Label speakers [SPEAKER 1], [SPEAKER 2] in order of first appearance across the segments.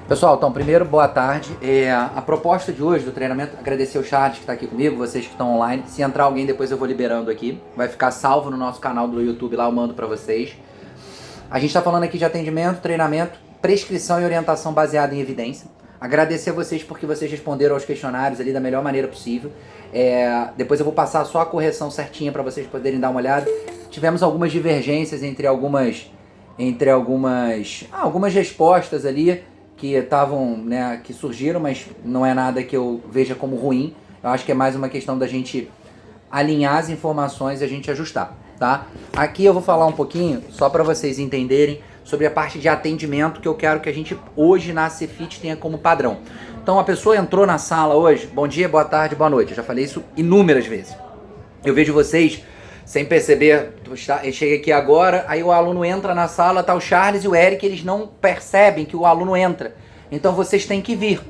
[SPEAKER 1] Pessoal, então, primeiro, boa tarde. A proposta de hoje do treinamento, agradecer o chat que está aqui comigo, vocês que estão online. Se entrar alguém, depois eu vou liberando aqui. Vai ficar salvo no nosso canal do YouTube, lá eu mando para vocês. A gente está falando aqui de atendimento, treinamento, prescrição e orientação baseada em evidência. Agradecer a vocês porque vocês responderam aos questionários ali da melhor maneira possível. Depois eu vou passar só a correção certinha para vocês poderem dar uma olhada. Tivemos algumas divergências entre algumas respostas ali que estavam, né, que surgiram, mas não é nada que eu veja como ruim. Eu acho que é mais uma questão da gente alinhar as informações e a gente ajustar, tá? Aqui eu vou falar um pouquinho, só para vocês entenderem, sobre a parte de atendimento que eu quero que a gente hoje na Cefit tenha como padrão. Então a pessoa entrou na sala hoje, bom dia, boa tarde, boa noite. Eu já falei isso inúmeras vezes. Eu vejo vocês sem perceber, chega aqui agora, aí o aluno entra na sala, tá o Charles e o Eric, eles não percebem que o aluno entra. Então vocês têm que vir.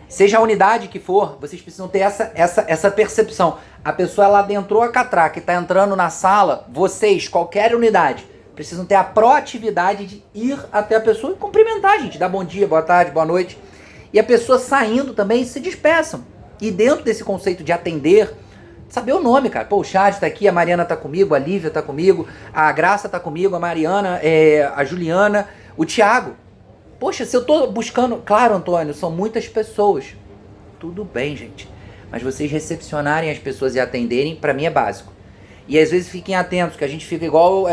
[SPEAKER 1] Seja a unidade que for, vocês precisam ter essa percepção. A pessoa ela adentrou a catraca e tá entrando na sala, vocês, qualquer unidade, precisam ter a proatividade de ir até a pessoa e cumprimentar, gente. Dar bom dia, boa tarde, boa noite. E a pessoa saindo também se despeçam. E dentro desse conceito de atender, saber o nome, cara. Pô, o Chad tá aqui, a Mariana tá comigo, a Lívia tá comigo, a Graça tá comigo, a Mariana, a Juliana, o Thiago. Poxa, se eu tô buscando... Claro, Antônio, são muitas pessoas. Tudo bem, gente. Mas vocês recepcionarem as pessoas e atenderem, pra mim é básico. E às vezes fiquem atentos, que a gente fica igual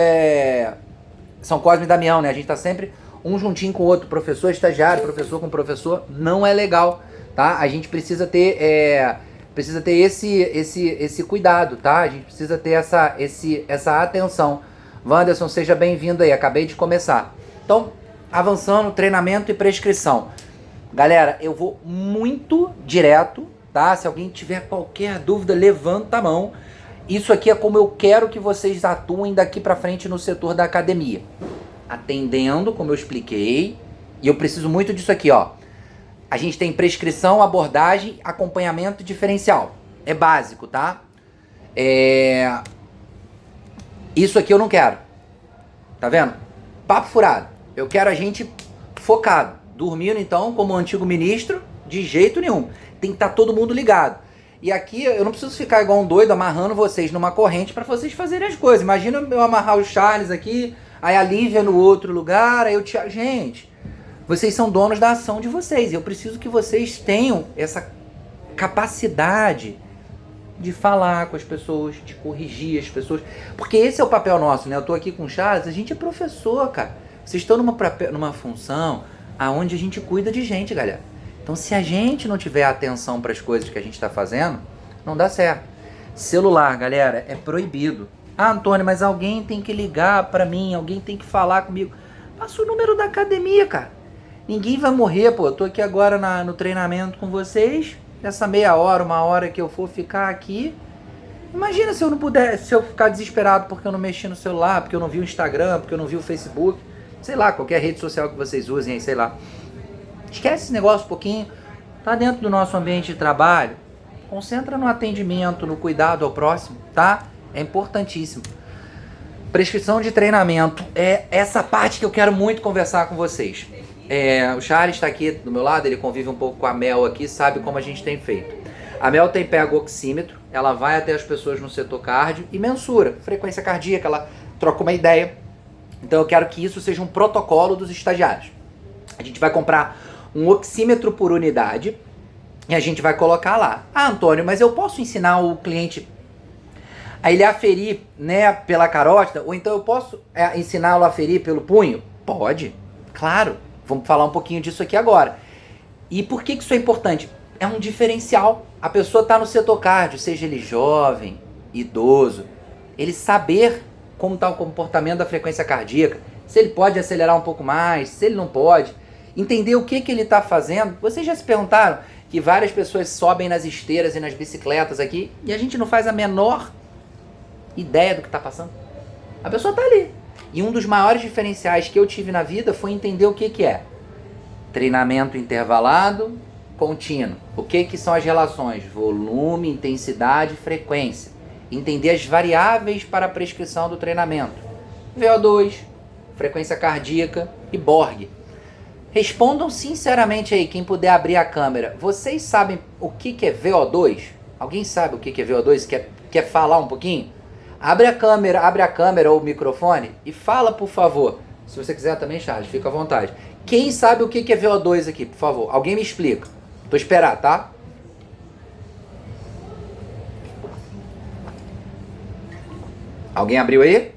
[SPEAKER 1] São Cosme e Damião, né? A gente tá sempre um juntinho com o outro. Professor, estagiário, professor com professor. Não é legal, tá? A gente precisa ter... Precisa ter esse cuidado, tá? A gente precisa ter essa atenção. Wanderson, seja bem-vindo aí. Acabei de começar. Então, avançando, treinamento e prescrição. Galera, eu vou muito direto, tá? Se alguém tiver qualquer dúvida, levanta a mão. Isso aqui é como eu quero que vocês atuem daqui pra frente no setor da academia. Atendendo, como eu expliquei. E eu preciso muito disso aqui, ó. A gente tem prescrição, abordagem, acompanhamento diferencial. É básico, tá? Isso aqui eu não quero. Tá vendo? Papo furado. Eu quero a gente focado. Dormindo, então, como antigo ministro, de jeito nenhum. Tem que estar todo mundo ligado. E aqui eu não preciso ficar igual um doido amarrando vocês numa corrente para vocês fazerem as coisas. Imagina eu amarrar o Charles aqui, aí a Lívia no outro lugar, aí o Thiago... Gente... Vocês são donos da ação de vocês. Eu preciso que vocês tenham essa capacidade de falar com as pessoas, de corrigir as pessoas. Porque esse é o papel nosso, né? Eu tô aqui com o Charles, a gente é professor, cara. Vocês estão numa função aonde a gente cuida de gente, galera. Então, se a gente não tiver atenção para as coisas que a gente está fazendo, não dá certo. Celular, galera, é proibido. Ah, Antônio, mas alguém tem que ligar para mim, alguém tem que falar comigo. Passa o número da academia, cara. Ninguém vai morrer, pô. Eu tô aqui agora no treinamento com vocês. Essa meia hora, uma hora que eu for ficar aqui. Imagina se eu não puder, se eu ficar desesperado porque eu não mexi no celular, porque eu não vi o Instagram, porque eu não vi o Facebook. Sei lá, qualquer rede social que vocês usem aí, sei lá. Esquece esse negócio um pouquinho. Tá dentro do nosso ambiente de trabalho. Concentra no atendimento, no cuidado ao próximo, tá? É importantíssimo. Prescrição de treinamento. É essa parte que eu quero muito conversar com vocês. O Charles está aqui do meu lado, ele convive um pouco com a Mel aqui, sabe como a gente tem feito. A Mel pega o oxímetro, ela vai até as pessoas no setor cardio e mensura frequência cardíaca, ela troca uma ideia. Então eu quero que isso seja um protocolo dos estagiários. A gente vai comprar um oxímetro por unidade e a gente vai colocar lá. Ah, Antônio, mas eu posso ensinar o cliente a ele aferir, né, pela carótida? Ou então eu posso ensiná-lo a aferir pelo punho? Pode, claro. Vamos falar um pouquinho disso aqui agora. E por que isso é importante? É um diferencial. A pessoa está no setor cardio, seja ele jovem, idoso, ele saber como está o comportamento da frequência cardíaca, se ele pode acelerar um pouco mais, se ele não pode, entender o que ele está fazendo. Vocês já se perguntaram que várias pessoas sobem nas esteiras e nas bicicletas aqui e a gente não faz a menor ideia do que está passando? A pessoa está ali. E um dos maiores diferenciais que eu tive na vida foi entender o que é treinamento intervalado, contínuo. O que são as relações? Volume, intensidade, frequência. Entender as variáveis para a prescrição do treinamento. VO2, frequência cardíaca e Borg. Respondam sinceramente aí, quem puder abrir a câmera. Vocês sabem o que é VO2? Alguém sabe o que é VO2? Quer falar um pouquinho? Abre a câmera ou o microfone e fala, por favor. Se você quiser também, Charles, fica à vontade. Quem sabe o que é VO2 aqui, por favor? Alguém me explica. Tô esperando, tá? Alguém abriu aí?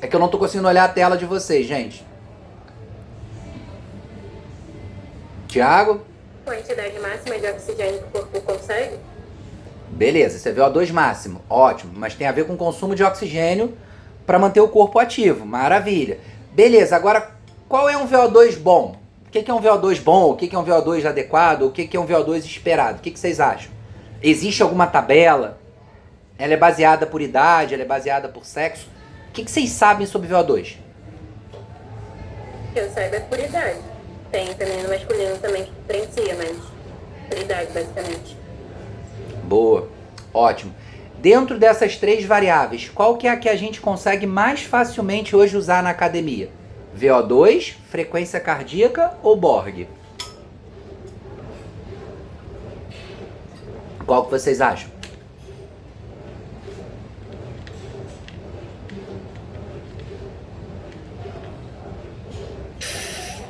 [SPEAKER 1] É que eu não tô conseguindo olhar a tela de vocês, gente. Tiago?
[SPEAKER 2] Quantidade máxima de oxigênio que o corpo consegue?
[SPEAKER 1] Beleza, você VO2 máximo, ótimo, mas tem a ver com o consumo de oxigênio para manter o corpo ativo, maravilha. Beleza, agora qual é um VO2 bom? O que é um VO2 bom? O que é um VO2 adequado? O que é um VO2 esperado? O que vocês acham? Existe alguma tabela? Ela é baseada por idade? Ela é baseada por sexo? O que vocês sabem sobre VO2?
[SPEAKER 2] Eu saiba é por idade. Tem feminino e masculino também que diferencia, mas por idade, basicamente.
[SPEAKER 1] Boa, ótimo. Dentro dessas três variáveis, qual que é a que a gente consegue mais facilmente hoje usar na academia? VO2, frequência cardíaca ou Borg? Qual que vocês acham?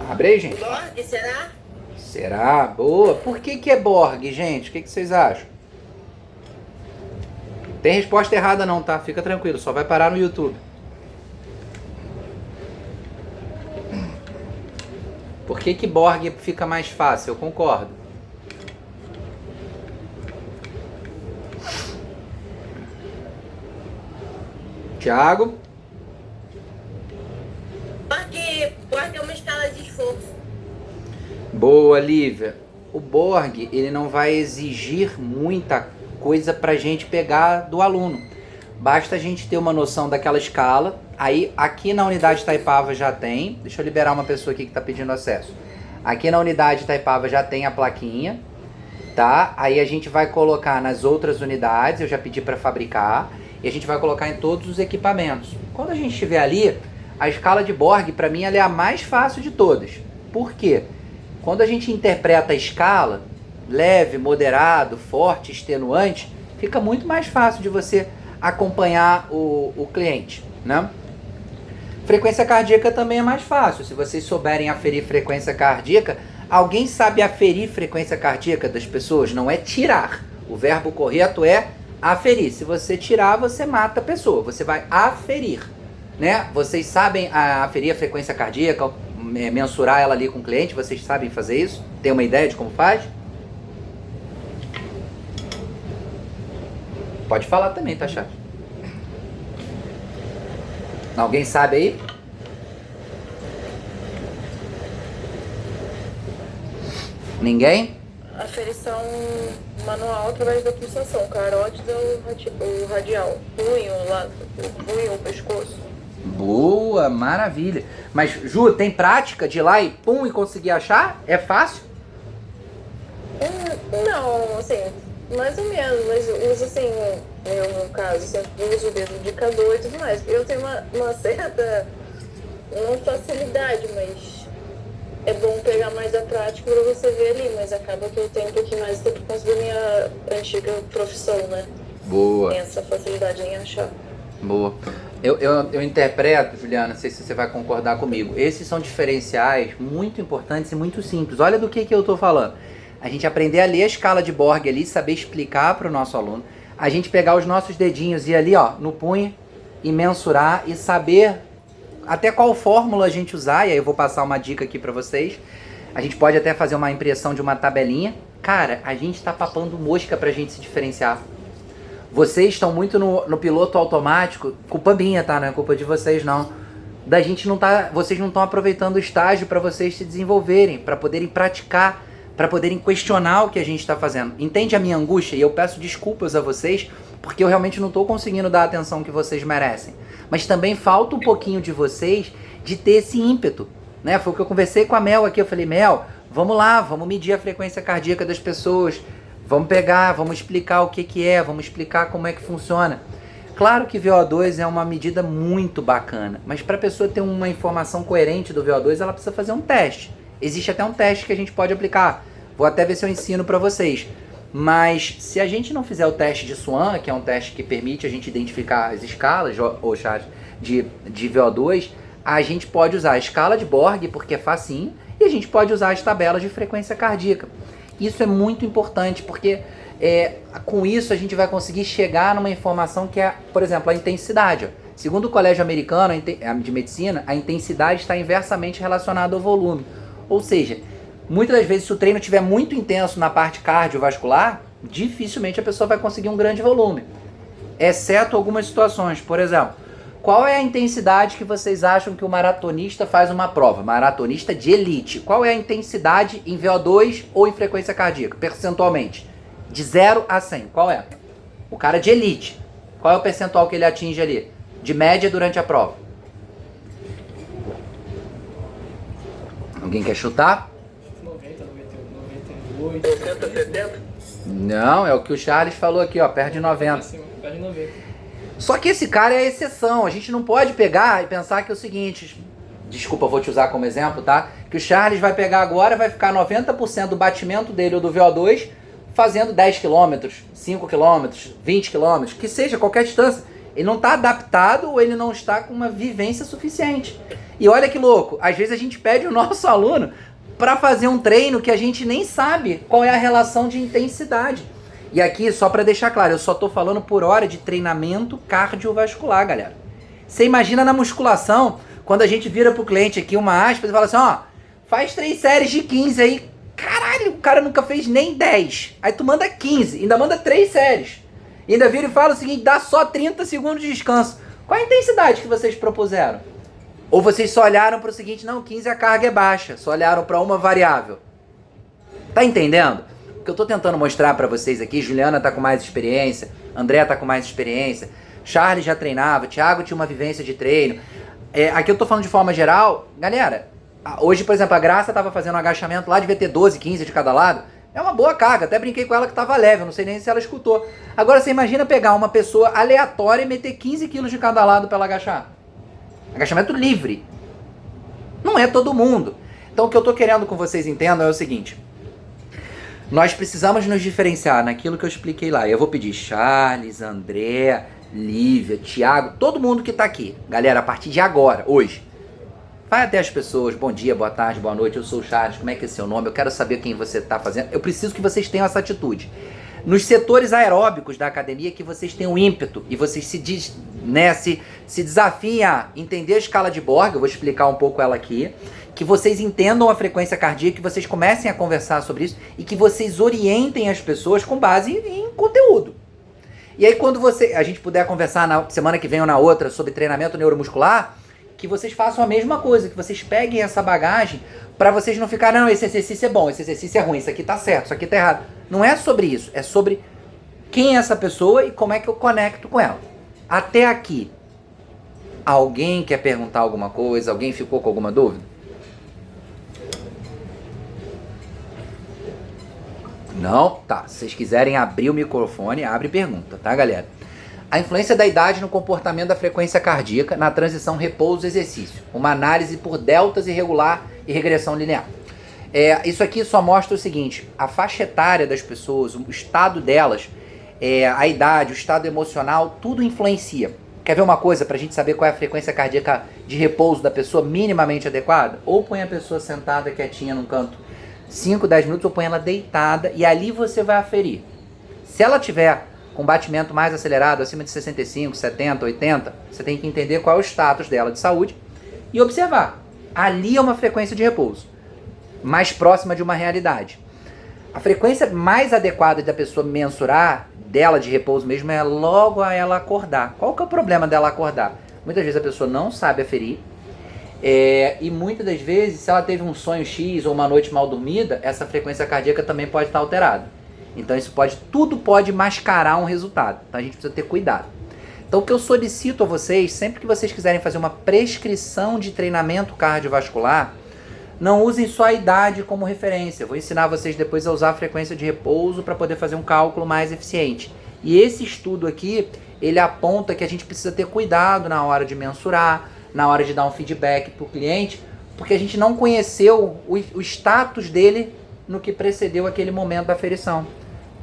[SPEAKER 1] Abre aí, gente.
[SPEAKER 2] Borg, será?
[SPEAKER 1] Será? Boa. Por que é Borg, gente? O que vocês acham? Tem resposta errada não, tá? Fica tranquilo, só vai parar no YouTube. Por que Borg fica mais fácil? Eu concordo. Tiago?
[SPEAKER 2] Borg é uma escala de esforço.
[SPEAKER 1] Boa, Lívia. O Borg, ele não vai exigir muita coisa pra gente pegar do aluno. Basta a gente ter uma noção daquela escala. Aí, aqui na unidade Taipava já tem. Deixa eu liberar uma pessoa aqui que está pedindo acesso. Aqui na unidade Taipava já tem a plaquinha, tá? Aí a gente vai colocar nas outras unidades, eu já pedi para fabricar, e a gente vai colocar em todos os equipamentos. Quando a gente estiver ali, a escala de Borg, para mim, ela é a mais fácil de todas. Por quê? Quando a gente interpreta a escala, leve, moderado, forte, extenuante, fica muito mais fácil de você acompanhar o cliente, né? Frequência cardíaca também é mais fácil. Se vocês souberem aferir frequência cardíaca, alguém sabe aferir frequência cardíaca das pessoas? Não é tirar. O verbo correto é aferir. Se você tirar, você mata a pessoa. Você vai aferir, né? Vocês sabem aferir a frequência cardíaca, mensurar ela ali com o cliente? Vocês sabem fazer isso? Tem uma ideia de como faz? Pode falar também, tá, chat? Alguém sabe aí? Ninguém?
[SPEAKER 2] Aferição manual através da pulsação, carótida ou radial. Punho, pescoço.
[SPEAKER 1] Boa, maravilha. Mas, Ju, tem prática de ir lá e pum e conseguir achar? É fácil?
[SPEAKER 2] Não, assim, mais ou menos, mas eu uso assim, no caso, sempre uso o dedo indicador e tudo mais. Eu tenho uma certa, não facilidade, mas é bom pegar mais a prática para você ver ali, mas acaba que eu tenho um pouquinho mais por causa da minha antiga profissão, né?
[SPEAKER 1] Boa.
[SPEAKER 2] Tem essa facilidade em achar.
[SPEAKER 1] Boa. Eu interpreto, Juliana, não sei se você vai concordar comigo, esses são diferenciais muito importantes e muito simples. Olha do que eu estou falando. A gente aprender a ler a escala de Borg ali, saber explicar para o nosso aluno. A gente pegar os nossos dedinhos e ir ali, ó, no punho e mensurar e saber até qual fórmula a gente usar. E aí eu vou passar uma dica aqui para vocês. A gente pode até fazer uma impressão de uma tabelinha. Cara, a gente está papando mosca pra gente se diferenciar. Vocês estão muito no piloto automático. Culpa minha, tá? Não é culpa de vocês, não. Da gente não tá, vocês não estão aproveitando o estágio para vocês se desenvolverem, para poderem praticar, para poderem questionar o que a gente está fazendo. Entende a minha angústia? E eu peço desculpas a vocês, porque eu realmente não estou conseguindo dar a atenção que vocês merecem. Mas também falta um pouquinho de vocês de ter esse ímpeto, né? Foi o que eu conversei com a Mel aqui. Eu falei, Mel, vamos lá, vamos medir a frequência cardíaca das pessoas. Vamos pegar, vamos explicar o que é, vamos explicar como é que funciona. Claro que VO2 é uma medida muito bacana, mas para a pessoa ter uma informação coerente do VO2, ela precisa fazer um teste. Existe até um teste que a gente pode aplicar. Vou até ver se eu ensino para vocês. Mas se a gente não fizer o teste de Swan, que é um teste que permite a gente identificar as escalas, ou Charles, de VO2, a gente pode usar a escala de Borg, porque é facinho, e a gente pode usar as tabelas de frequência cardíaca. Isso é muito importante, porque com isso a gente vai conseguir chegar numa informação que é, por exemplo, a intensidade. Segundo o Colégio Americano de Medicina, a intensidade está inversamente relacionada ao volume. Ou seja, muitas das vezes, se o treino estiver muito intenso na parte cardiovascular, dificilmente a pessoa vai conseguir um grande volume. Exceto algumas situações. Por exemplo, qual é a intensidade que vocês acham que o maratonista faz uma prova? Maratonista de elite. Qual é a intensidade em VO2 ou em frequência cardíaca, percentualmente? De 0 a 100. Qual é? O cara de elite. Qual é o percentual que ele atinge ali? De média durante a prova? Alguém quer chutar?
[SPEAKER 3] 90, 98.
[SPEAKER 2] 60, 70?
[SPEAKER 1] Não, é o que o Charles falou aqui, ó, perto de 90.
[SPEAKER 3] Perde 90.
[SPEAKER 1] Só que esse cara é a exceção. A gente não pode pegar e pensar que é o seguinte... Desculpa, eu vou te usar como exemplo, tá? Que o Charles vai pegar agora, vai ficar 90% do batimento dele ou do VO2 fazendo 10 km, 5 km, 20 km, que seja, qualquer distância. Ele não está adaptado ou ele não está com uma vivência suficiente. E olha que louco, às vezes a gente pede o nosso aluno para fazer um treino que a gente nem sabe qual é a relação de intensidade. E aqui, só para deixar claro, eu só tô falando por hora de treinamento cardiovascular, galera. Você imagina na musculação, quando a gente vira pro cliente aqui uma aspas e fala assim, ó, faz 3 séries de 15 aí. Caralho, o cara nunca fez nem 10. Aí tu manda 15, ainda manda 3 séries. E ainda vira e fala o seguinte, dá só 30 segundos de descanso. Qual a intensidade que vocês propuseram? Ou vocês só olharam para o seguinte, não, 15 a carga é baixa, só olharam para uma variável. Tá entendendo? O que eu tô tentando mostrar para vocês aqui, Juliana tá com mais experiência, André tá com mais experiência, Charles já treinava, Thiago tinha uma vivência de treino. Aqui eu tô falando de forma geral, galera, hoje, por exemplo, a Graça tava fazendo um agachamento lá, devia ter 12, 15 de cada lado, é uma boa carga, até brinquei com ela que tava leve, eu não sei nem se ela escutou. Agora você imagina pegar uma pessoa aleatória e meter 15 quilos de cada lado pra ela agachar. Agachamento livre. Não é todo mundo. Então o que eu tô querendo que vocês entendam é o seguinte. Nós precisamos nos diferenciar naquilo que eu expliquei lá. Eu vou pedir Charles, André, Lívia, Thiago, todo mundo que tá aqui. Galera, a partir de agora, hoje, vai até as pessoas, bom dia, boa tarde, boa noite, eu sou o Charles, como é que é seu nome? Eu quero saber quem você tá fazendo. Eu preciso que vocês tenham essa atitude. Nos setores aeróbicos da academia, que vocês tenham ímpeto e vocês se desafiem a entender a escala de Borg, eu vou explicar um pouco ela aqui, que vocês entendam a frequência cardíaca, que vocês comecem a conversar sobre isso e que vocês orientem as pessoas com base em conteúdo. E aí quando a gente puder conversar na semana que vem ou na outra sobre treinamento neuromuscular, que vocês façam a mesma coisa, que vocês peguem essa bagagem para vocês não ficarem, não, esse exercício é bom, esse exercício é ruim, isso aqui tá certo, isso aqui tá errado. Não é sobre isso, é sobre quem é essa pessoa e como é que eu conecto com ela. Até aqui, alguém quer perguntar alguma coisa? Alguém ficou com alguma dúvida? Não? Tá, se vocês quiserem abrir o microfone, abre pergunta, tá, galera? A influência da idade no comportamento da frequência cardíaca na transição repouso-exercício. Uma análise por deltas irregular e regressão linear. Isso aqui só mostra o seguinte, a faixa etária das pessoas, o estado delas, a idade, o estado emocional, tudo influencia. Quer ver uma coisa pra gente saber qual é a frequência cardíaca de repouso da pessoa minimamente adequada? Ou põe a pessoa sentada quietinha num canto 5, 10 minutos, ou põe ela deitada e ali você vai aferir. Se ela tiver com batimento mais acelerado, acima de 65, 70, 80, você tem que entender qual é o status dela de saúde e observar. Ali é uma frequência de repouso, mais próxima de uma realidade. A frequência mais adequada da pessoa mensurar, dela de repouso mesmo, é logo a ela acordar. Qual que é o problema dela acordar? Muitas vezes a pessoa não sabe aferir, e muitas das vezes, se ela teve um sonho X ou uma noite mal dormida, essa frequência cardíaca também pode estar alterada. Então tudo pode mascarar um resultado. Então a gente precisa ter cuidado. Então o que eu solicito a vocês, sempre que vocês quiserem fazer uma prescrição de treinamento cardiovascular, não usem só a idade como referência. Eu vou ensinar vocês depois a usar a frequência de repouso para poder fazer um cálculo mais eficiente. E esse estudo aqui, ele aponta que a gente precisa ter cuidado na hora de mensurar, na hora de dar um feedback para o cliente, porque a gente não conheceu o status dele no que precedeu aquele momento da aferição.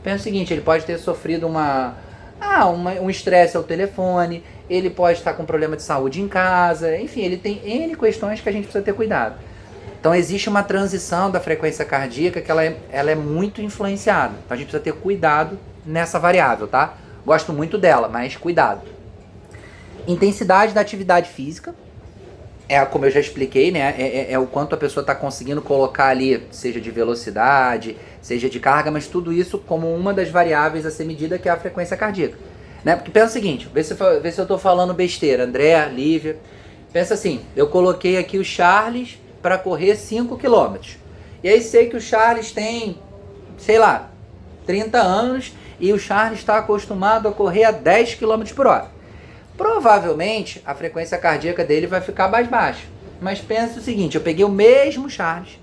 [SPEAKER 1] Pensa o seguinte, ele pode ter sofrido um estresse ao telefone, ele pode estar com problema de saúde em casa, enfim, ele tem N questões que a gente precisa ter cuidado. Então existe uma transição da frequência cardíaca que ela é muito influenciada. Então a gente precisa ter cuidado nessa variável, tá? Gosto muito dela, mas cuidado. Intensidade da atividade física, como eu já expliquei, né? É o quanto a pessoa está conseguindo colocar ali, seja de velocidade, seja de carga, mas tudo isso como uma das variáveis a ser medida, que é a frequência cardíaca. Né? Porque pensa o seguinte, vê se eu estou falando besteira, André, Lívia. Pensa assim, eu coloquei aqui o Charles para correr 5 km. E aí sei que o Charles tem, sei lá, 30 anos e o Charles está acostumado a correr a 10 km por hora. Provavelmente a frequência cardíaca dele vai ficar mais baixa. Mas pensa o seguinte, eu peguei o mesmo Charles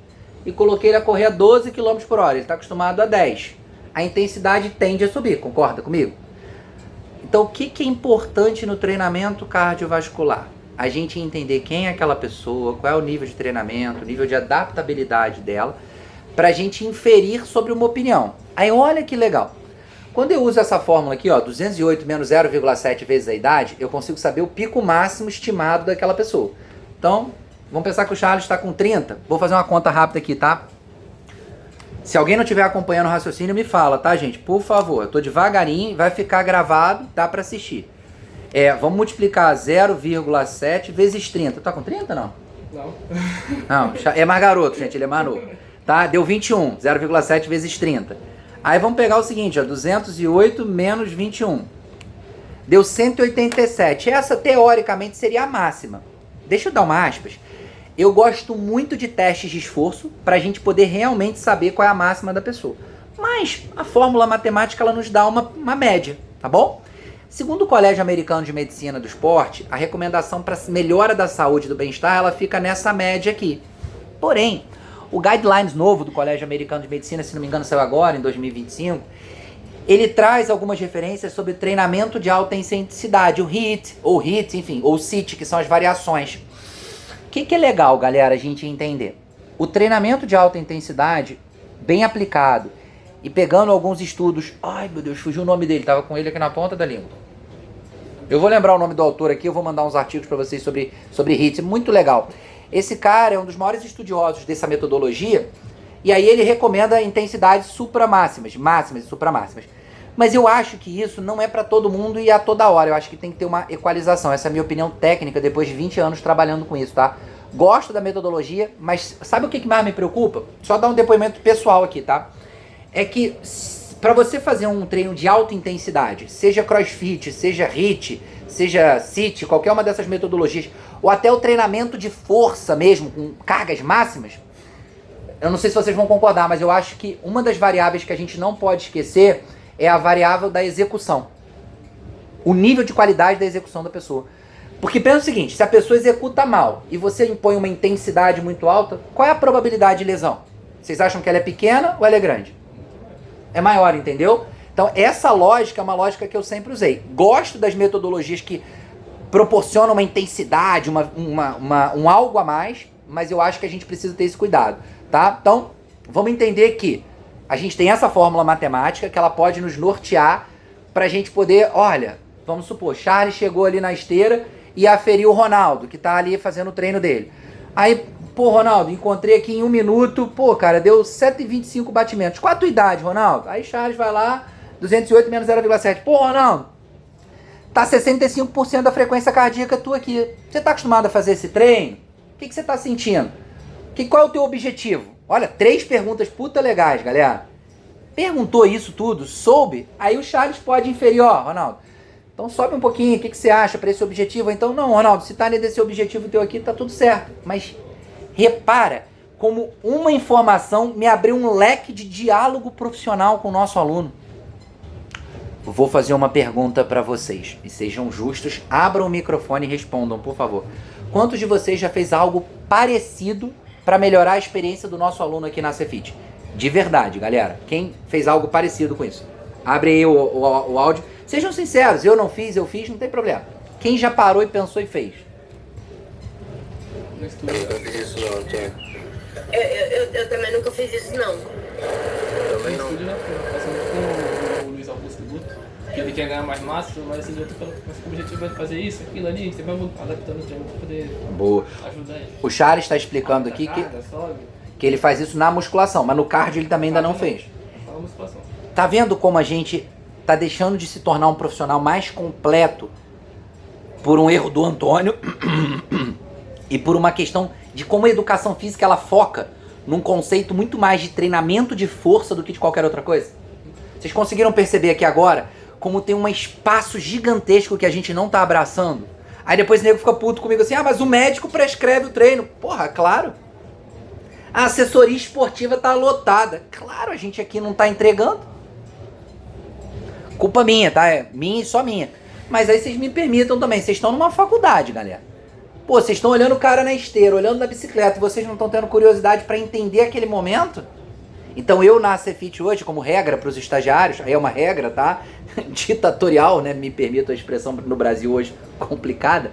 [SPEAKER 1] e coloquei ele a correr a 12 km por hora. Ele está acostumado a 10. A intensidade tende a subir, concorda comigo? Então o que é importante no treinamento cardiovascular? A gente entender quem é aquela pessoa, qual é o nível de treinamento, o nível de adaptabilidade dela, para a gente inferir sobre uma opinião. Aí olha que legal. Quando eu uso essa fórmula aqui, 208 menos 0,7 vezes a idade, eu consigo saber o pico máximo estimado daquela pessoa. Então, vamos pensar que o Charles está com 30. Vou fazer uma conta rápida aqui, tá? Se alguém não estiver acompanhando o raciocínio, me fala, tá, gente? Por favor, eu tô devagarinho, vai ficar gravado, dá para assistir. Vamos multiplicar 0,7 vezes 30. Tá com 30, não?
[SPEAKER 3] Não.
[SPEAKER 1] Não, é mais garoto, gente, ele é mais novo. Tá? Deu 21, 0,7 vezes 30. Aí vamos pegar o seguinte, 208 menos 21. Deu 187. Essa, teoricamente, seria a máxima. Deixa eu dar uma aspas. Eu gosto muito de testes de esforço para a gente poder realmente saber qual é a máxima da pessoa. Mas a fórmula matemática ela nos dá uma média, tá bom? Segundo o Colégio Americano de Medicina do Esporte, a recomendação para melhora da saúde e do bem-estar ela fica nessa média aqui. Porém, o Guidelines novo do Colégio Americano de Medicina, se não me engano, saiu agora, em 2025, ele traz algumas referências sobre treinamento de alta intensidade, o HIIT, ou HIIT, enfim, ou CIT, que são as variações. O que é legal, galera, a gente entender? O treinamento de alta intensidade, bem aplicado, e pegando alguns estudos... Ai, meu Deus, fugiu o nome dele, tava com ele aqui na ponta da língua. Eu vou lembrar o nome do autor aqui, eu vou mandar uns artigos para vocês sobre HIIT, muito legal. Esse cara é um dos maiores estudiosos dessa metodologia, e aí ele recomenda intensidades supramáximas, máximas e supramáximas. Mas eu acho que isso não é para todo mundo e a toda hora, eu acho que tem que ter uma equalização. Essa é a minha opinião técnica, depois de 20 anos trabalhando com isso, tá? Gosto da metodologia, mas sabe o que mais me preocupa? Só dar um depoimento pessoal aqui, tá? É que para você fazer um treino de alta intensidade, seja crossfit, seja HIIT, seja CIT, qualquer uma dessas metodologias, ou até o treinamento de força mesmo, com cargas máximas, eu não sei se vocês vão concordar, mas eu acho que uma das variáveis que a gente não pode esquecer é a variável da execução. O nível de qualidade da execução da pessoa. Porque pensa o seguinte, se a pessoa executa mal e você impõe uma intensidade muito alta, qual é a probabilidade de lesão? Vocês acham que ela é pequena ou ela é grande? É maior, entendeu? Então essa lógica é uma lógica que eu sempre usei. Gosto das metodologias que proporcionam uma intensidade, um algo a mais, mas eu acho que a gente precisa ter esse cuidado, tá? Então, vamos entender que a gente tem essa fórmula matemática que ela pode nos nortear pra gente poder, olha, vamos supor, Charles chegou ali na esteira e aferiu o Ronaldo, que tá ali fazendo o treino dele. Aí, pô, Ronaldo, encontrei aqui em 1 minuto, pô, cara, deu 125 batimentos. Qual a tua idade, Ronaldo? Aí Charles vai lá, 208 menos 0,7. Pô, Ronaldo, tá 65% da frequência cardíaca tua aqui. Você tá acostumado a fazer esse treino? O que você tá sentindo? Qual é o teu objetivo? Olha, 3 perguntas puta legais, galera. Perguntou isso tudo, soube, aí o Charles pode inferir, Ronaldo, então sobe um pouquinho, o que você acha para esse objetivo? Então, não, Ronaldo, se tá nesse objetivo teu aqui, tá tudo certo. Mas repara como uma informação me abriu um leque de diálogo profissional com o nosso aluno. Vou fazer uma pergunta para vocês, e sejam justos, abram o microfone e respondam, por favor. Quantos de vocês já fez algo parecido para melhorar a experiência do nosso aluno aqui na Cefit? De verdade, galera. Quem fez algo parecido com isso? Abre aí o áudio. Sejam sinceros, eu não fiz, eu fiz, não tem problema. Quem já parou e pensou e fez?
[SPEAKER 3] no
[SPEAKER 4] Eu
[SPEAKER 3] estúdio.
[SPEAKER 4] nunca fiz isso não, Antônio.
[SPEAKER 5] Eu também nunca fiz isso, não.
[SPEAKER 3] No
[SPEAKER 4] Também não.
[SPEAKER 3] estúdio já foi. Passou muito com o Luiz Augusto Guto, que ele quer ganhar mais massa, mas assim, eu tô com o objetivo de fazer isso, aquilo ali, você vai adaptando o treino pra poder
[SPEAKER 1] Boa.
[SPEAKER 3] ajudar ele.
[SPEAKER 1] O Charles está explicando aqui
[SPEAKER 3] Carga, sobe,
[SPEAKER 1] que ele faz isso na musculação, mas no cardio ele também ainda não fez.
[SPEAKER 3] só a musculação.
[SPEAKER 1] Tá vendo como a gente tá deixando de se tornar um profissional mais completo por um erro do Antônio e por uma questão de como a educação física ela foca num conceito muito mais de treinamento de força do que de qualquer outra coisa? Vocês conseguiram perceber aqui agora como tem um espaço gigantesco que a gente não tá abraçando? Aí depois o nego fica puto comigo assim, mas o médico prescreve o treino. Porra, claro. A assessoria esportiva tá lotada. Claro, a gente aqui não tá entregando. Culpa minha, tá? É minha e só minha. Mas aí vocês me permitam também. Vocês estão numa faculdade, galera. Pô, vocês estão olhando o cara na esteira, olhando na bicicleta, e vocês não estão tendo curiosidade pra entender aquele momento? Então eu na Cefit hoje, como regra para os estagiários, aí é uma regra, tá? Ditatorial, né? Me permito a expressão no Brasil hoje complicada.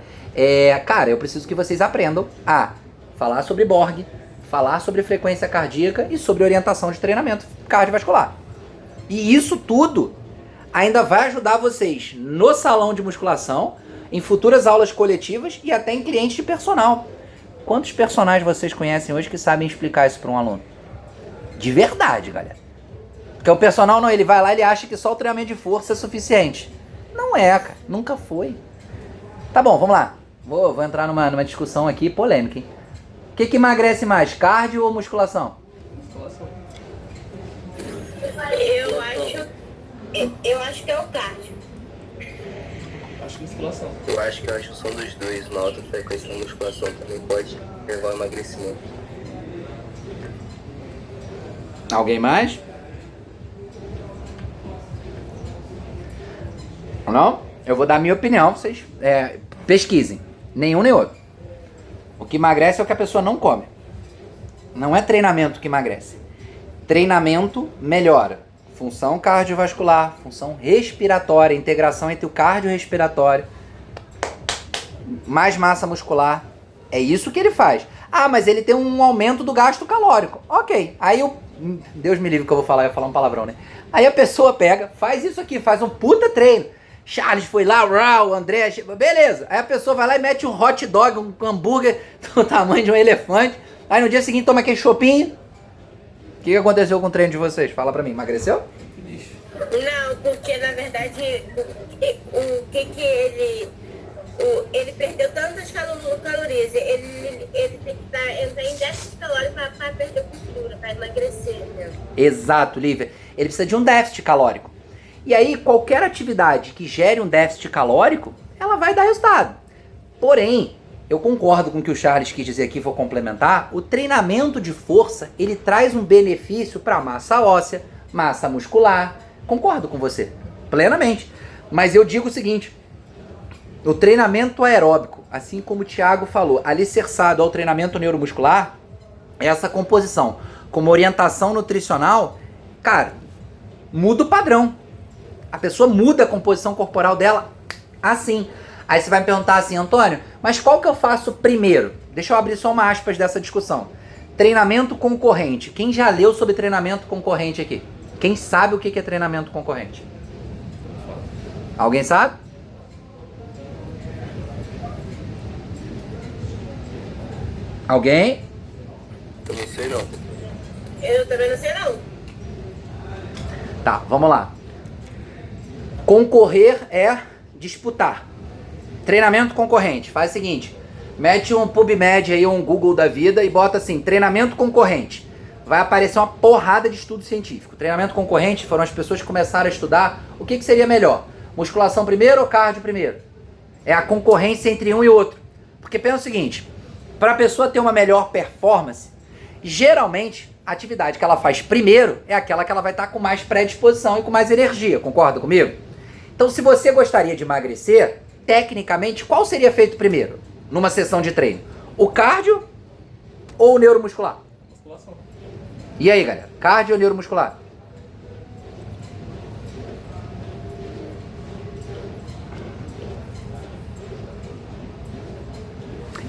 [SPEAKER 1] Cara, eu preciso que vocês aprendam a falar sobre Borg, falar sobre frequência cardíaca e sobre orientação de treinamento cardiovascular. E isso tudo ainda vai ajudar vocês no salão de musculação, em futuras aulas coletivas e até em clientes de personal. Quantos personagens vocês conhecem hoje que sabem explicar isso para um aluno? De verdade, galera. Porque o personal não, ele vai lá e ele acha que só o treinamento de força é suficiente. Não é, cara. Nunca foi. Tá bom, vamos lá. Vou entrar numa discussão aqui polêmica, hein? O que emagrece mais, cardio ou musculação?
[SPEAKER 3] Musculação.
[SPEAKER 5] Eu acho que é o cardio.
[SPEAKER 3] Acho que musculação.
[SPEAKER 4] Eu acho que a junção dos dois, uma alta frequência na musculação também pode levar ao emagrecimento.
[SPEAKER 1] Alguém mais? Não? Eu vou dar a minha opinião, vocês pesquisem. Nenhum nem outro. O que emagrece é o que a pessoa não come. Não é treinamento que emagrece. Treinamento melhora função cardiovascular, função respiratória, integração entre o cardio e o respiratório, mais massa muscular. É isso que ele faz. Ah, mas ele tem um aumento do gasto calórico. Ok. Aí Deus me livre que eu vou falar, eu ia falar um palavrão, né? Aí a pessoa pega, faz isso aqui, faz um puta treino. Charles foi lá, o André, beleza. Aí a pessoa vai lá e mete um hot dog, um hambúrguer do tamanho de um elefante. Aí no dia seguinte toma aquele chopinho. O que aconteceu com o treino de vocês? Fala pra mim, emagreceu?
[SPEAKER 5] Não, porque na verdade ele perdeu tantas calorias, ele tem que entrar em déficit calórico para perder gordura, para emagrecer, né?
[SPEAKER 1] Exato, Lívia. Ele precisa de um déficit calórico. E aí, qualquer atividade que gere um déficit calórico, ela vai dar resultado. Porém, eu concordo com o que o Charles quis dizer aqui, vou complementar, o treinamento de força, ele traz um benefício para massa óssea, massa muscular. Concordo com você, plenamente. Mas eu digo o seguinte, o treinamento aeróbico, assim como o Thiago falou, alicerçado ao treinamento neuromuscular, essa composição com uma orientação nutricional, cara, muda o padrão. A pessoa muda a composição corporal dela assim. Aí você vai me perguntar assim, Antônio, mas qual que eu faço primeiro? Deixa eu abrir só uma aspas dessa discussão. Treinamento concorrente. Quem já leu sobre treinamento concorrente aqui? Quem sabe o que é treinamento concorrente? Alguém sabe? Alguém?
[SPEAKER 4] Eu não sei não.
[SPEAKER 5] Eu também não sei não.
[SPEAKER 1] Tá, vamos lá. Concorrer é disputar. Treinamento concorrente. Faz o seguinte, mete um PubMed aí, um Google da vida e bota assim, treinamento concorrente. Vai aparecer uma porrada de estudo científico. Treinamento concorrente foram as pessoas que começaram a estudar o que seria melhor. Musculação primeiro ou cardio primeiro? É a concorrência entre um e outro. Porque pensa o seguinte, para a pessoa ter uma melhor performance, geralmente a atividade que ela faz primeiro é aquela que ela vai estar com mais predisposição e com mais energia. Concorda comigo? Então, se você gostaria de emagrecer, tecnicamente, qual seria feito primeiro numa sessão de treino? O cardio ou o neuromuscular?
[SPEAKER 3] Musculação.
[SPEAKER 1] E aí, galera? Cardio ou neuromuscular?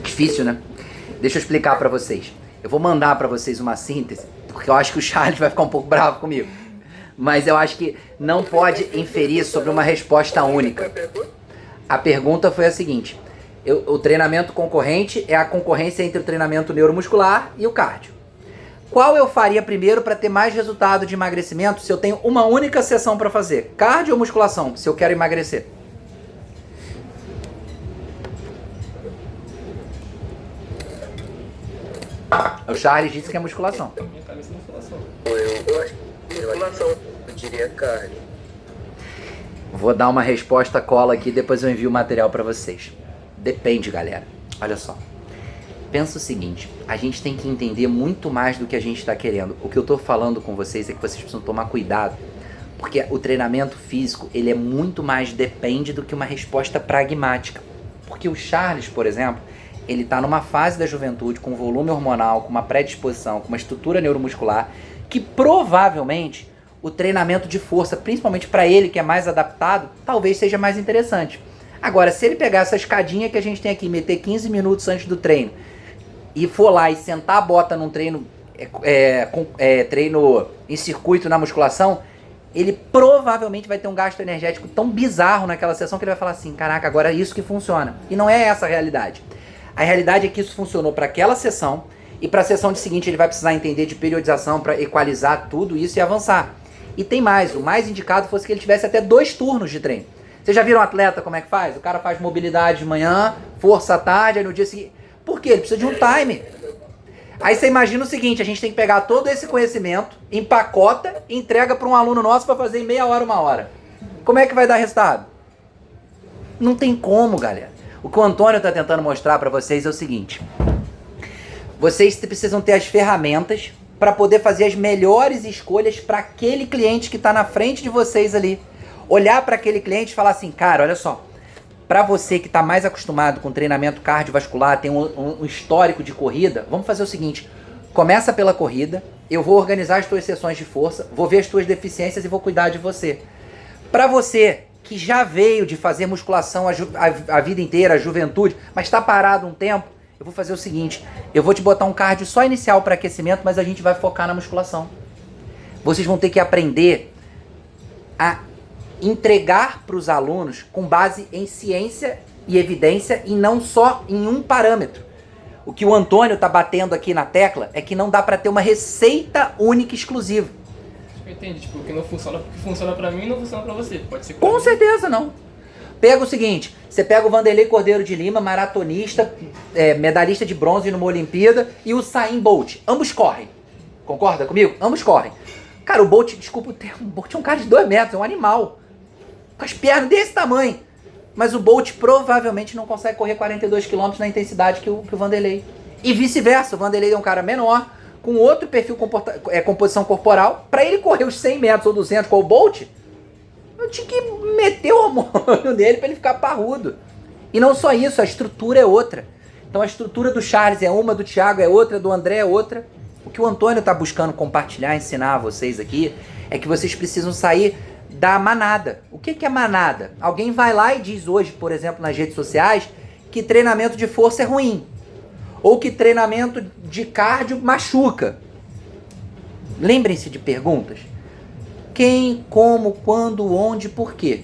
[SPEAKER 1] Difícil, né? Deixa eu explicar pra vocês. Eu vou mandar pra vocês uma síntese, porque eu acho que o Charles vai ficar um pouco bravo comigo. Mas eu acho que não pode inferir sobre uma resposta única. A pergunta foi a seguinte: o treinamento concorrente é a concorrência entre o treinamento neuromuscular e o cardio. Qual eu faria primeiro para ter mais resultado de emagrecimento se eu tenho uma única sessão para fazer? Cardio ou musculação, se eu quero emagrecer? O Charles disse que é musculação.
[SPEAKER 3] Minha cabeça é musculação.
[SPEAKER 4] Eu acho que musculação, eu diria cardio.
[SPEAKER 1] Vou dar uma resposta cola aqui, depois eu envio o material para vocês. Depende, galera. Olha só. Pensa o seguinte, a gente tem que entender muito mais do que a gente está querendo. O que eu estou falando com vocês é que vocês precisam tomar cuidado, porque o treinamento físico, ele é muito mais depende do que uma resposta pragmática. Porque o Charles, por exemplo, ele está numa fase da juventude com volume hormonal, com uma predisposição, com uma estrutura neuromuscular, que provavelmente o treinamento de força, principalmente para ele que é mais adaptado, talvez seja mais interessante. Agora, se ele pegar essa escadinha que a gente tem aqui, meter 15 minutos antes do treino, e for lá e sentar a bota num treino, treino em circuito na musculação, ele provavelmente vai ter um gasto energético tão bizarro naquela sessão que ele vai falar assim, caraca, agora é isso que funciona. E não é essa a realidade. A realidade é que isso funcionou para aquela sessão, e para a sessão de seguinte ele vai precisar entender de periodização para equalizar tudo isso e avançar. E tem mais, o mais indicado fosse que ele tivesse até 2 turnos de treino. Vocês já viram um atleta como é que faz? O cara faz mobilidade de manhã, força à tarde, aí no dia seguinte... Por quê? Ele precisa de um time. Aí você imagina o seguinte, a gente tem que pegar todo esse conhecimento, empacota e entrega para um aluno nosso para fazer em meia hora, 1 hora. Como é que vai dar resultado? Não tem como, galera. O que o Antônio está tentando mostrar para vocês é o seguinte. Vocês precisam ter as ferramentas para poder fazer as melhores escolhas para aquele cliente que está na frente de vocês ali. Olhar para aquele cliente e falar assim, cara, olha só, para você que está mais acostumado com treinamento cardiovascular, tem um histórico de corrida, vamos fazer o seguinte, começa pela corrida, eu vou organizar as tuas sessões de força, vou ver as tuas deficiências e vou cuidar de você. Para você que já veio de fazer musculação a vida inteira, a juventude, mas está parado um tempo, eu vou fazer o seguinte, eu vou te botar um cardio só inicial para aquecimento, mas a gente vai focar na musculação. Vocês vão ter que aprender a entregar para os alunos com base em ciência e evidência e não só em um parâmetro. O que o Antônio está batendo aqui na tecla é que não dá para ter uma receita única e exclusiva.
[SPEAKER 3] Eu entendi, tipo, o que não funciona, o que funciona pra mim não funciona pra você. Pode ser
[SPEAKER 1] Com certeza não. Pega o seguinte, você pega o Vanderlei Cordeiro de Lima, maratonista, medalhista de bronze numa Olimpíada, e o Usain Bolt. Ambos correm. Concorda comigo? Ambos correm. Cara, o Bolt, desculpa o termo, o Bolt é um cara de 2 metros, é um animal. Com as pernas desse tamanho. Mas o Bolt provavelmente não consegue correr 42 km na intensidade que o Vanderlei. E vice-versa, o Vanderlei é um cara menor, com outro perfil, composição corporal. Para ele correr os 100 metros ou 200 com o Bolt, eu tinha que meter o hormônio dele para ele ficar parrudo. E não só isso, a estrutura é outra. Então a estrutura do Charles é uma, do Thiago é outra, do André é outra. O que o Antônio está buscando compartilhar, ensinar a vocês aqui, é que vocês precisam sair da manada. O que é manada? Alguém vai lá e diz hoje, por exemplo, nas redes sociais, que treinamento de força é ruim. Ou que treinamento de cardio machuca. Lembrem-se de perguntas. Quem, como, quando, onde, por quê?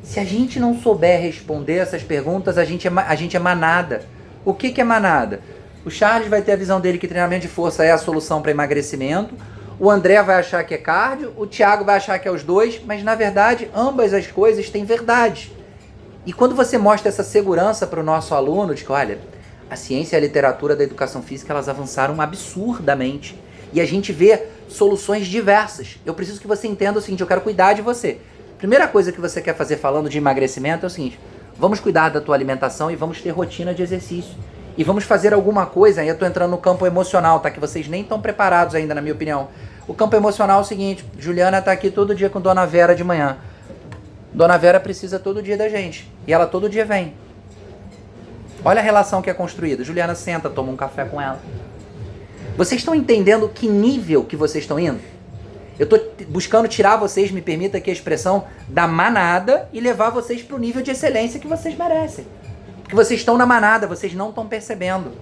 [SPEAKER 1] Se a gente não souber responder essas perguntas, a gente é manada. O que é manada? O Charles vai ter a visão dele que treinamento de força é a solução para emagrecimento. O André vai achar que é cardio, o Thiago vai achar que é os dois, mas na verdade ambas as coisas têm verdade. E quando você mostra essa segurança para o nosso aluno, de que olha, a ciência e a literatura da educação física elas avançaram absurdamente e a gente vê soluções diversas. Eu preciso que você entenda o seguinte, eu quero cuidar de você. Primeira coisa que você quer fazer falando de emagrecimento é o seguinte, vamos cuidar da tua alimentação e vamos ter rotina de exercício. E vamos fazer alguma coisa, aí eu tô entrando no campo emocional, tá? Que vocês nem estão preparados ainda, na minha opinião. O campo emocional é o seguinte, Juliana tá aqui todo dia com Dona Vera de manhã. Dona Vera precisa todo dia da gente. E ela todo dia vem. Olha a relação que é construída. Juliana senta, toma um café com ela. Vocês estão entendendo que nível que vocês estão indo? Eu tô buscando tirar vocês, me permita aqui a expressão, da manada e levar vocês pro nível de excelência que vocês merecem. Porque vocês estão na manada, vocês não estão percebendo.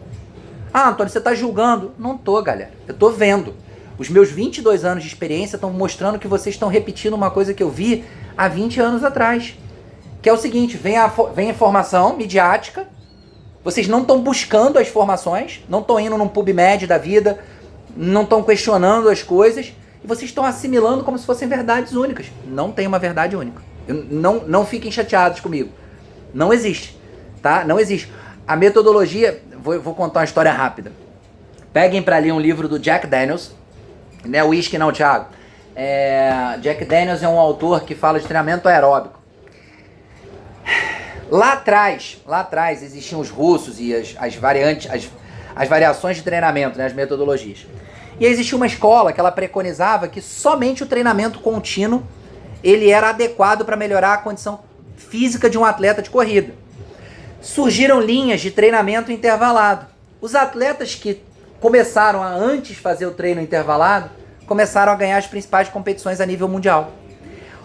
[SPEAKER 1] Ah, Antônio, você tá julgando. Não tô, galera. Eu tô vendo. Os meus 22 anos de experiência estão mostrando que vocês estão repetindo uma coisa que eu vi há 20 anos atrás. Que é o seguinte, vem a informação midiática, vocês não estão buscando as informações, não estão indo num PubMed da vida, não estão questionando as coisas, e vocês estão assimilando como se fossem verdades únicas. Não tem uma verdade única. Não fiquem chateados comigo. Não existe, tá? Não existe. A metodologia, vou contar uma história rápida. Peguem para ler um livro do Jack Daniels, não é whisky não, Thiago. Jack Daniels é um autor que fala de treinamento aeróbico. Lá atrás existiam os russos e as variantes, as variações de treinamento, né, as metodologias. E existia uma escola que ela preconizava que somente o treinamento contínuo ele era adequado para melhorar a condição física de um atleta de corrida. Surgiram linhas de treinamento intervalado. Os atletas que começaram a antes fazer o treino intervalado começaram a ganhar as principais competições a nível mundial.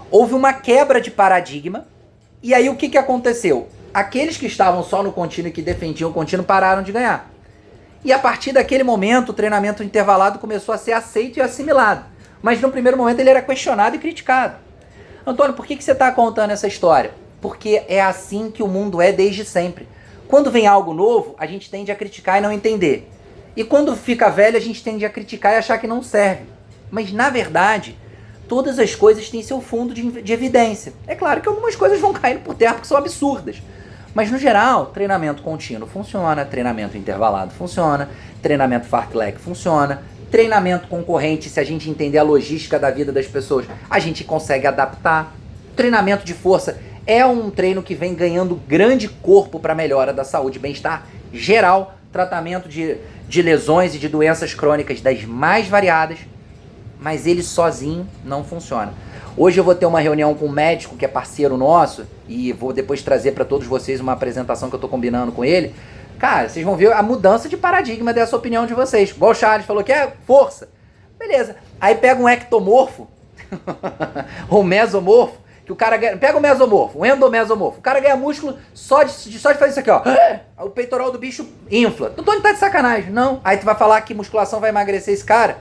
[SPEAKER 1] Houve uma quebra de paradigma. E aí o que aconteceu? Aqueles que estavam só no contínuo e que defendiam o contínuo pararam de ganhar. E a partir daquele momento o treinamento intervalado começou a ser aceito e assimilado. Mas no primeiro momento ele era questionado e criticado. Antônio, por que você está contando essa história? Porque é assim que o mundo é desde sempre. Quando vem algo novo, a gente tende a criticar e não entender. E quando fica velho, a gente tende a criticar e achar que não serve. Mas na verdade, todas as coisas têm seu fundo de evidência. É claro que algumas coisas vão cair por terra porque são absurdas. Mas no geral, treinamento contínuo funciona, treinamento intervalado funciona, treinamento fartlek funciona, treinamento concorrente, se a gente entender a logística da vida das pessoas, a gente consegue adaptar. Treinamento de força é um treino que vem ganhando grande corpo para melhora da saúde e bem-estar geral, tratamento de lesões e de doenças crônicas das mais variadas, mas ele sozinho não funciona. Hoje eu vou ter uma reunião com um médico que é parceiro nosso e vou depois trazer para todos vocês uma apresentação que eu tô combinando com ele. Cara, vocês vão ver a mudança de paradigma dessa opinião de vocês. Igual o Charles falou que é força. Beleza. Aí pega um ectomorfo ou um mesomorfo, que o cara ganha, pega o mesomorfo, o endomesomorfo. O cara ganha músculo só de fazer isso aqui, ó. O peitoral do bicho infla. Não tô indo tá de sacanagem, não. Aí tu vai falar que musculação vai emagrecer esse cara?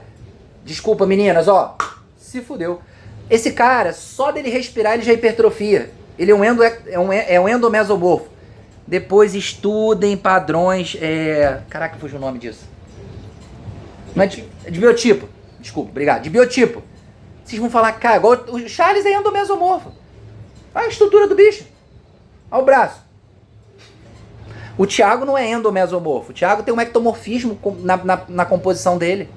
[SPEAKER 1] Desculpa, meninas, ó. Se fudeu. Esse cara, só dele respirar, ele já hipertrofia. Ele é um endomesomorfo. Depois estudem padrões. Caraca, fugiu o nome disso. Não é de biotipo. Desculpa, obrigado. De biotipo. Vocês vão falar, cara, igual o Charles é endomesomorfo. Olha a estrutura do bicho. Olha o braço. O Thiago não é endomesomorfo. O Thiago tem um ectomorfismo na composição dele.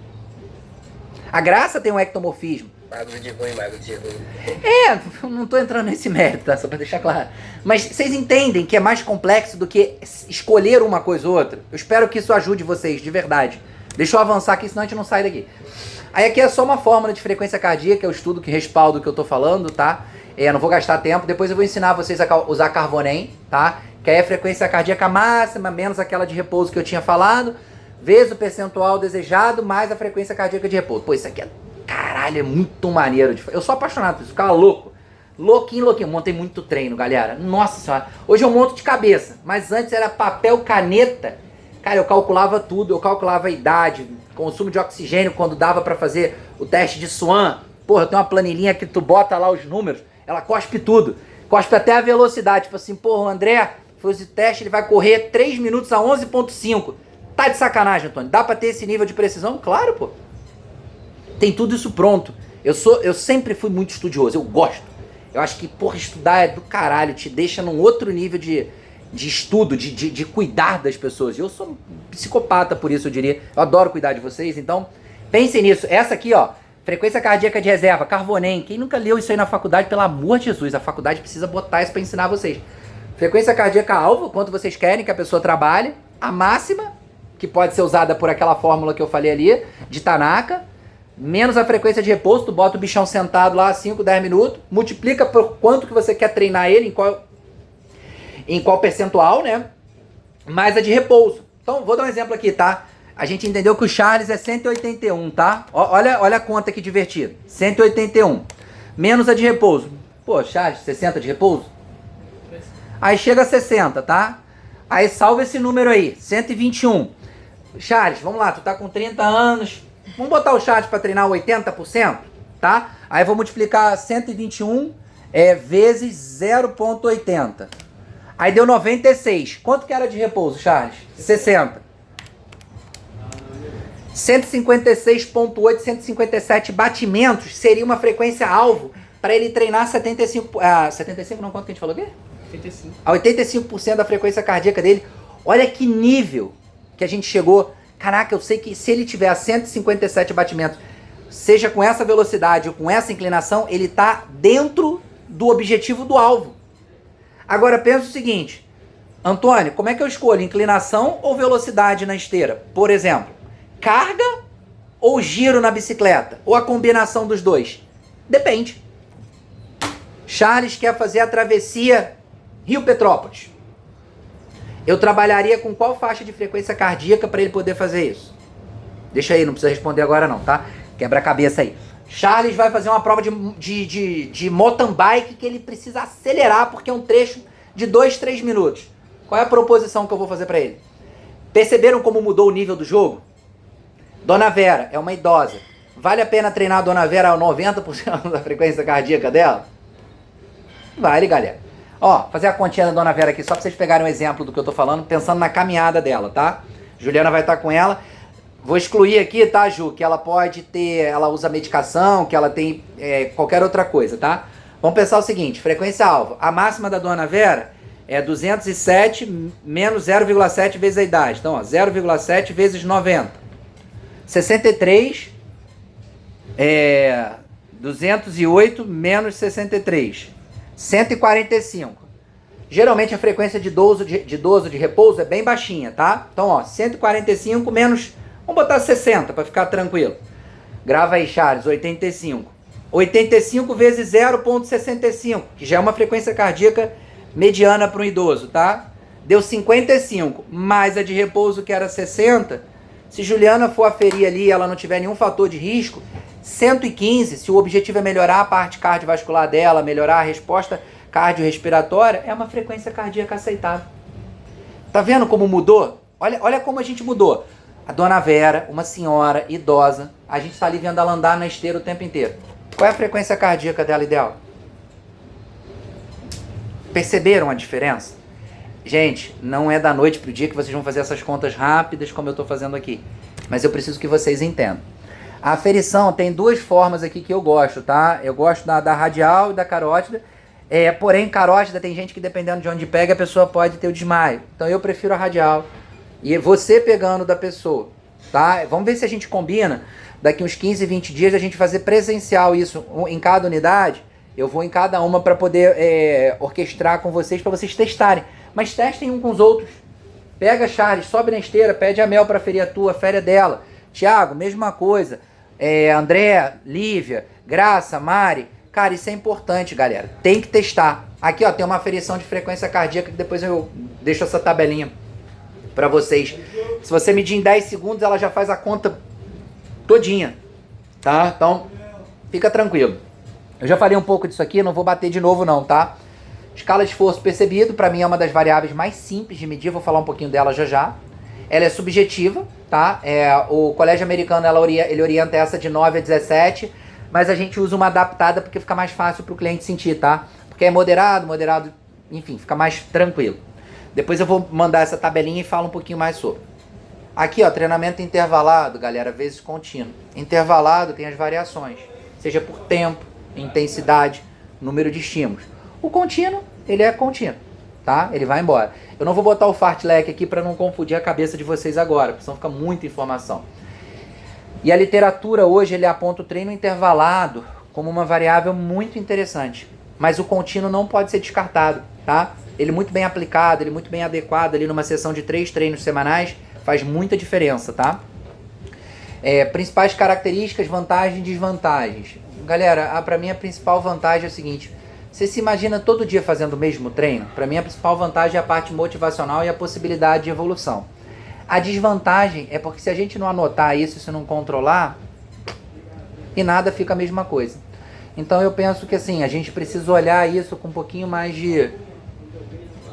[SPEAKER 1] A Graça tem um ectomorfismo.
[SPEAKER 4] Magro de ruim, magro de ruim.
[SPEAKER 1] Não tô entrando nesse mérito, tá? Só pra deixar claro. Mas vocês entendem que é mais complexo do que escolher uma coisa ou outra? Eu espero que isso ajude vocês, de verdade. Deixa eu avançar aqui, senão a gente não sai daqui. Aí aqui é só uma fórmula de frequência cardíaca, é o estudo que respalda o que eu tô falando, tá? Não vou gastar tempo, depois eu vou ensinar vocês a usar Carbonem, tá? Que aí é a frequência cardíaca máxima, menos aquela de repouso que eu tinha falado, vezes o percentual desejado, mais a frequência cardíaca de repouso. Pô, isso aqui caralho, é muito maneiro. Eu sou apaixonado por isso, ficava louco. Louquinho. Montei muito treino, galera. Nossa senhora. Hoje eu monto de cabeça, mas antes era papel, caneta. Cara, eu calculava tudo. Eu calculava a idade, consumo de oxigênio quando dava pra fazer o teste de Swan. Porra, tem uma planilhinha que tu bota lá os números, ela cospe tudo. Cospe até a velocidade. Tipo assim, porra, o André fez o teste, ele vai correr 3 minutos a 11.5. Tá de sacanagem, Antônio. Dá pra ter esse nível de precisão? Claro, pô. Tem tudo isso pronto. Eu sempre fui muito estudioso, eu gosto. Eu acho que, porra, estudar é do caralho, te deixa num outro nível de estudo, de cuidar das pessoas. Eu sou um psicopata por isso, eu diria. Eu adoro cuidar de vocês, então pensem nisso. Essa aqui, ó, frequência cardíaca de reserva, Carbonem. Quem nunca leu isso aí na faculdade, pelo amor de Jesus, a faculdade precisa botar isso pra ensinar vocês. Frequência cardíaca alvo, quanto vocês querem que a pessoa trabalhe. A máxima, que pode ser usada por aquela fórmula que eu falei ali, de Tanaka. Menos a frequência de repouso, tu bota o bichão sentado lá 5, 10 minutos, multiplica por quanto que você quer treinar ele, em qual percentual, né? Mais a de repouso. Então, vou dar um exemplo aqui, tá? A gente entendeu que o Charles é 181, tá? Olha a conta que divertida. 181. Menos a de repouso. Pô, Charles, 60 de repouso? Aí chega a 60, tá? Aí salva esse número aí, 121. Charles, vamos lá, tu tá com 30 anos. Vamos botar o Charles para treinar 80%, tá? Aí eu vou multiplicar 121 vezes 0,80. Aí deu 96. Quanto que era de repouso, Charles? 60. 156,8, 157 batimentos seria uma frequência alvo para ele treinar 75. 75 não, quanto que a gente falou aqui?
[SPEAKER 3] 85.
[SPEAKER 1] A 85% da frequência cardíaca dele. Olha que nível que a gente chegou. Caraca, eu sei que se ele tiver a 157 batimentos, seja com essa velocidade ou com essa inclinação, ele está dentro do objetivo do alvo. Agora pensa o seguinte, Antônio, como é que eu escolho? Inclinação ou velocidade na esteira? Por exemplo, carga ou giro na bicicleta? Ou a combinação dos dois? Depende. Charles quer fazer a travessia Rio-Petrópolis. Eu trabalharia com qual faixa de frequência cardíaca para ele poder fazer isso? Deixa aí, não precisa responder agora não, tá? Quebra a cabeça aí. Charles vai fazer uma prova de mountain bike que ele precisa acelerar porque é um trecho de 2, 3 minutos. Qual é a proposição que eu vou fazer para ele? Perceberam como mudou o nível do jogo? Dona Vera é uma idosa. Vale a pena treinar a Dona Vera a 90% da frequência cardíaca dela? Vale, galera. Ó, fazer a continha da Dona Vera aqui, só pra vocês pegarem um exemplo do que eu tô falando, pensando na caminhada dela, tá? Juliana vai estar com ela. Vou excluir aqui, tá, Ju, que ela pode ter, ela usa medicação, que ela tem qualquer outra coisa, tá? Vamos pensar o seguinte, frequência alvo. A máxima da Dona Vera é 207 menos 0,7 vezes a idade. Então, ó, 0,7 vezes 90. 63 208 menos 63. 145. Geralmente a frequência de idoso de repouso é bem baixinha, tá? Então, ó, 145 menos, vamos botar 60 para ficar tranquilo. Grava aí, Charles, 85. 85 vezes 0,65, que já é uma frequência cardíaca mediana para um idoso, tá? Deu 55, mais a de repouso que era 60. Se Juliana for aferir ali e ela não tiver nenhum fator de risco, 115, se o objetivo é melhorar a parte cardiovascular dela, melhorar a resposta cardiorrespiratória, é uma frequência cardíaca aceitável. Tá vendo como mudou? Olha como a gente mudou. A Dona Vera, uma senhora idosa, a gente tá ali vendo ela andar na esteira o tempo inteiro. Qual é a frequência cardíaca dela ideal? Perceberam a diferença? Gente, não é da noite pro dia que vocês vão fazer essas contas rápidas como eu tô fazendo aqui. Mas eu preciso que vocês entendam. A aferição tem duas formas aqui que eu gosto, tá? Eu gosto da radial e da carótida. Porém, carótida tem gente que dependendo de onde pega, a pessoa pode ter o desmaio. Então eu prefiro a radial. E você pegando da pessoa, tá? Vamos ver se a gente combina. Daqui uns 15, 20 dias a gente fazer presencial isso em cada unidade. Eu vou em cada uma para poder orquestrar com vocês, para vocês testarem. Mas testem um com os outros. Pega, Charles, sobe na esteira, pede a Mel para ferir a tua, fere a dela. Tiago, mesma coisa. André, Lívia, Graça, Mari. Cara, isso é importante, galera. Tem que testar. Aqui, ó, tem uma aferição de frequência cardíaca que depois eu deixo essa tabelinha para vocês. Se você medir em 10 segundos, ela já faz a conta todinha, tá? Então, fica tranquilo. Eu já falei um pouco disso aqui, não vou bater de novo não, tá? Escala de esforço percebido, para mim é uma das variáveis mais simples de medir, vou falar um pouquinho dela já já. Ela é subjetiva, tá? O colégio americano ele orienta essa de 9 a 17, mas a gente usa uma adaptada porque fica mais fácil para o cliente sentir, tá? Porque é moderado, enfim, fica mais tranquilo. Depois eu vou mandar essa tabelinha e falo um pouquinho mais sobre. Aqui, ó, treinamento intervalado, galera, vezes contínuo. Intervalado tem as variações, seja por tempo, intensidade, número de estímulos. O contínuo, ele é contínuo, tá? Ele vai embora. Eu não vou botar o fartlek aqui para não confundir a cabeça de vocês agora, porque senão fica muita informação. E a literatura hoje, ele aponta o treino intervalado como uma variável muito interessante. Mas o contínuo não pode ser descartado, tá? Ele muito bem aplicado, ele muito bem adequado ali numa sessão de 3 treinos semanais, faz muita diferença, tá? Principais características, vantagens e desvantagens. Galera, para mim a principal vantagem é o seguinte: você se imagina todo dia fazendo o mesmo treino? Para mim a principal vantagem é a parte motivacional e a possibilidade de evolução. A desvantagem é porque se a gente não anotar isso, se não controlar, e nada fica a mesma coisa. Então eu penso que assim, a gente precisa olhar isso com um pouquinho mais de...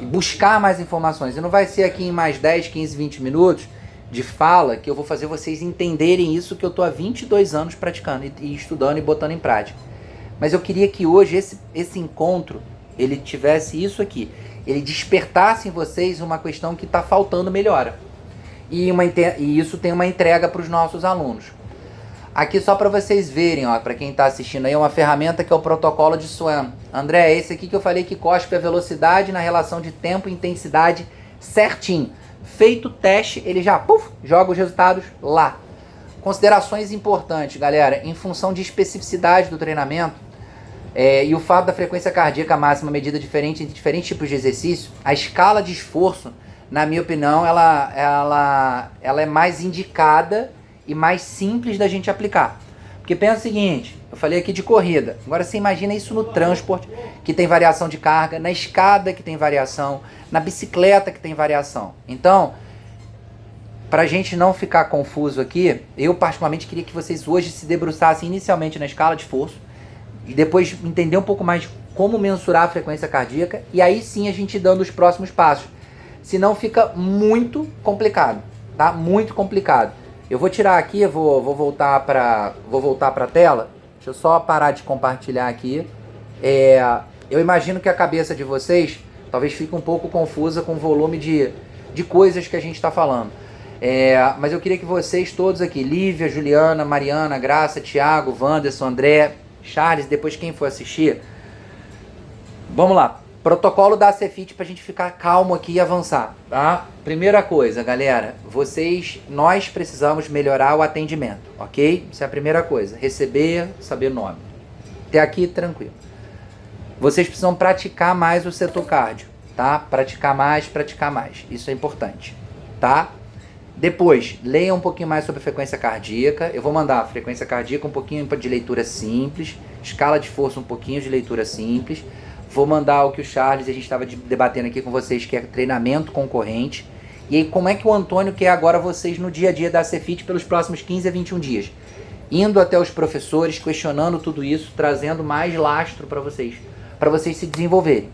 [SPEAKER 1] buscar mais informações. E não vai ser aqui em mais 10, 15, 20 minutos de fala que eu vou fazer vocês entenderem isso que eu tô há 22 anos praticando e estudando e botando em prática. Mas eu queria que hoje esse encontro, ele tivesse isso aqui. Ele despertasse em vocês uma questão que está faltando melhora. E isso tem uma entrega para os nossos alunos. Aqui só para vocês verem, ó, para quem está assistindo aí, uma ferramenta que é o protocolo de Swan. André, é esse aqui que eu falei que cospe a velocidade na relação de tempo e intensidade certinho. Feito o teste, ele já joga os resultados lá. Considerações importantes, galera, em função de especificidade do treinamento e o fato da frequência cardíaca máxima medida diferente entre diferentes tipos de exercício, a escala de esforço, na minha opinião, ela é mais indicada e mais simples da gente aplicar. Porque pensa o seguinte, eu falei aqui de corrida, agora você imagina isso no transporte, que tem variação de carga, na escada que tem variação, na bicicleta que tem variação. Então, para a gente não ficar confuso aqui, eu particularmente queria que vocês hoje se debruçassem inicialmente na escala de esforço, e depois entender um pouco mais como mensurar a frequência cardíaca, e aí sim a gente dando os próximos passos. Senão fica muito complicado, tá? Muito complicado. Eu vou tirar aqui, vou voltar para a tela. Deixa eu só parar de compartilhar aqui. Eu imagino que a cabeça de vocês talvez fique um pouco confusa com o volume de coisas que a gente está falando. Mas eu queria que vocês todos aqui, Lívia, Juliana, Mariana, Graça, Thiago, Wanderson, André, Charles, depois quem for assistir. Vamos lá. Protocolo da Acefit pra gente ficar calmo aqui e avançar, tá? Primeira coisa, galera, nós precisamos melhorar o atendimento, ok? Isso é a primeira coisa. Receber, saber o nome. Até aqui, tranquilo. Vocês precisam praticar mais o setor cardio, tá? Praticar mais. Isso é importante, tá? Depois, leiam um pouquinho mais sobre frequência cardíaca. Eu vou mandar a frequência cardíaca um pouquinho de leitura simples, escala de força um pouquinho de leitura simples. Vou mandar o que o Charles, a gente estava debatendo aqui com vocês, que é treinamento concorrente. E aí, como é que o Antônio quer agora vocês no dia a dia da Acefit pelos próximos 15 a 21 dias? Indo até os professores, questionando tudo isso, trazendo mais lastro para vocês se desenvolverem.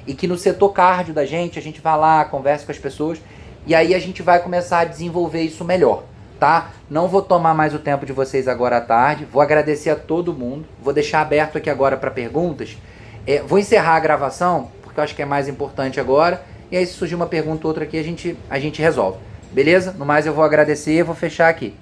[SPEAKER 1] E que no setor cardio da gente, a gente vai lá, conversa com as pessoas, e aí a gente vai começar a desenvolver isso melhor, tá? Não vou tomar mais o tempo de vocês agora à tarde, vou agradecer a todo mundo, vou deixar aberto aqui agora para perguntas. Vou encerrar a gravação, porque eu acho que é mais importante agora. E aí se surgir uma pergunta ou outra aqui, a gente resolve. Beleza? No mais eu vou agradecer e vou fechar aqui.